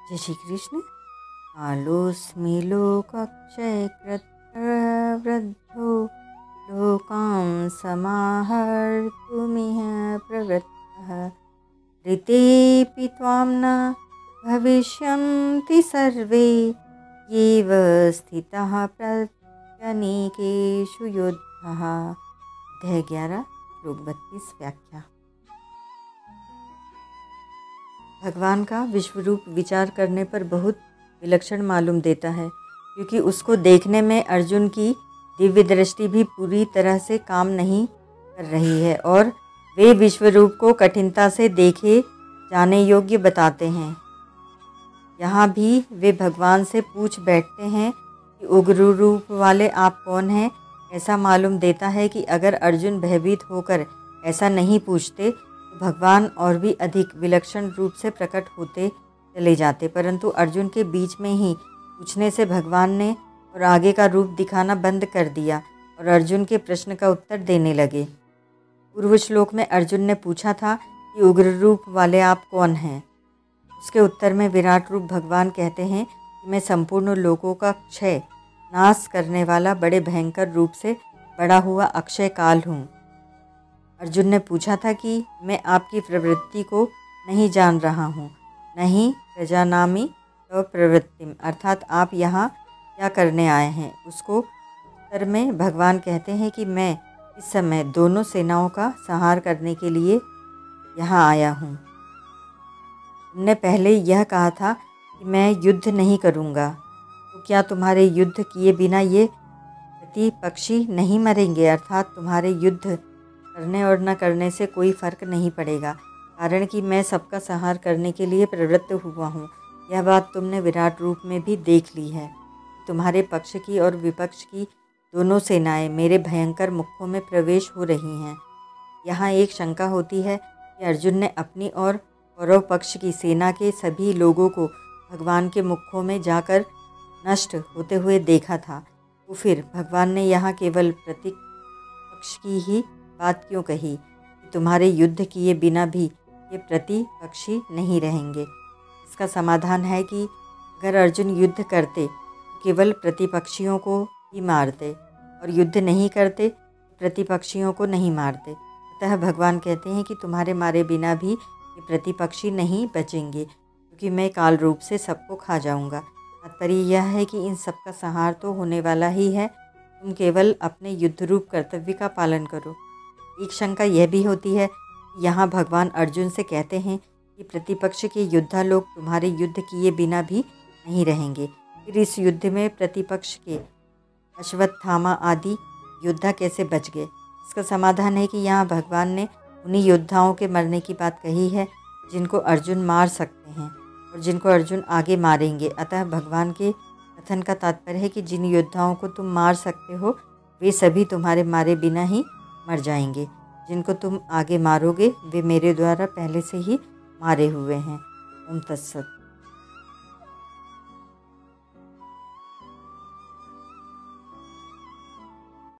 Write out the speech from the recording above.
जय श्री कृष्ण। कालोऽस्मि लोकक्षयकृत् प्रवृद्धो लोकान् समाहर्तुमिह प्रवृत्तः। ऋतेऽपि त्वां न भविष्यन्ति सर्वे येव स्थितः प्रत्यनीकेषु योद्धः। अध्याय 11 श्लोक 32 व्याख्या। भगवान का विश्वरूप विचार करने पर बहुत विलक्षण मालूम देता है, क्योंकि उसको देखने में अर्जुन की दिव्य दृष्टि भी पूरी तरह से काम नहीं कर रही है और वे विश्वरूप को कठिनता से देखे जाने योग्य बताते हैं। यहाँ भी वे भगवान से पूछ बैठते हैं कि उग्र रूप वाले आप कौन हैं। ऐसा मालूम देता है कि अगर अर्जुन भयभीत होकर ऐसा नहीं पूछते तो भगवान और भी अधिक विलक्षण रूप से प्रकट होते चले जाते, परंतु अर्जुन के बीच में ही पूछने से भगवान ने और आगे का रूप दिखाना बंद कर दिया और अर्जुन के प्रश्न का उत्तर देने लगे। पूर्व श्लोक में अर्जुन ने पूछा था कि उग्र रूप वाले आप कौन हैं। उसके उत्तर में विराट रूप भगवान कहते हैं कि मैं संपूर्ण लोकों का क्षय नाश करने वाला बड़े भयंकर रूप से बड़ा हुआ अक्षय काल हूँ। अर्जुन ने पूछा था कि मैं आपकी प्रवृत्ति को नहीं जान रहा हूँ, नहीं प्रजानामि तव प्रवृत्तिम, अर्थात आप यहाँ क्या करने आए हैं। उसको उत्तर में भगवान कहते हैं कि मैं इस समय दोनों सेनाओं का संहार करने के लिए यहाँ आया हूँ। तुमने पहले यह कहा था कि मैं युद्ध नहीं करूँगा, तो क्या तुम्हारे युद्ध किए बिना ये प्रतिपक्षी नहीं मरेंगे, अर्थात तुम्हारे युद्ध करने और न करने से कोई फर्क नहीं पड़ेगा, कारण कि मैं सबका संहार करने के लिए प्रवृत्त हुआ हूँ। यह बात तुमने विराट रूप में भी देख ली है। तुम्हारे पक्ष की और विपक्ष की दोनों सेनाएं मेरे भयंकर मुखों में प्रवेश हो रही हैं। यहाँ एक शंका होती है कि अर्जुन ने अपनी और कौरव पक्ष की सेना के सभी लोगों को भगवान के मुखों में जाकर नष्ट होते हुए देखा था, तो फिर भगवान ने यहाँ केवल प्रतिपक्ष की ही बात क्यों कही कि तुम्हारे युद्ध किए बिना भी ये प्रतिपक्षी नहीं रहेंगे। इसका समाधान है कि अगर अर्जुन युद्ध करते तो केवल प्रतिपक्षियों को ही मारते और युद्ध नहीं करते तो प्रतिपक्षियों को नहीं मारते। अतः भगवान कहते हैं कि तुम्हारे मारे बिना भी ये प्रतिपक्षी नहीं बचेंगे, क्योंकि मैं काल रूप से सबको खा जाऊंगा। तात्पर्य यह है कि इन सबका संहार तो होने वाला ही है, तुम केवल अपने युद्ध रूप कर्तव्य का पालन करो। एक शंका यह भी होती है कि यहाँ भगवान अर्जुन से कहते हैं कि प्रतिपक्ष के योद्धा लोग तुम्हारे युद्ध किए बिना भी नहीं रहेंगे, फिर इस युद्ध में प्रतिपक्ष के अश्वत्थामा आदि योद्धा कैसे बच गए। इसका समाधान है कि यहाँ भगवान ने उन्हीं योद्धाओं के मरने की बात कही है जिनको अर्जुन मार सकते हैं और जिनको अर्जुन आगे मारेंगे। अतः भगवान के कथन का तात्पर्य है कि जिन योद्धाओं को तुम मार सकते हो वे सभी तुम्हारे मारे बिना ही मर जाएंगे। जिनको तुम आगे मारोगे वे मेरे द्वारा पहले से ही मारे हुए हैं। ओम तत्सत।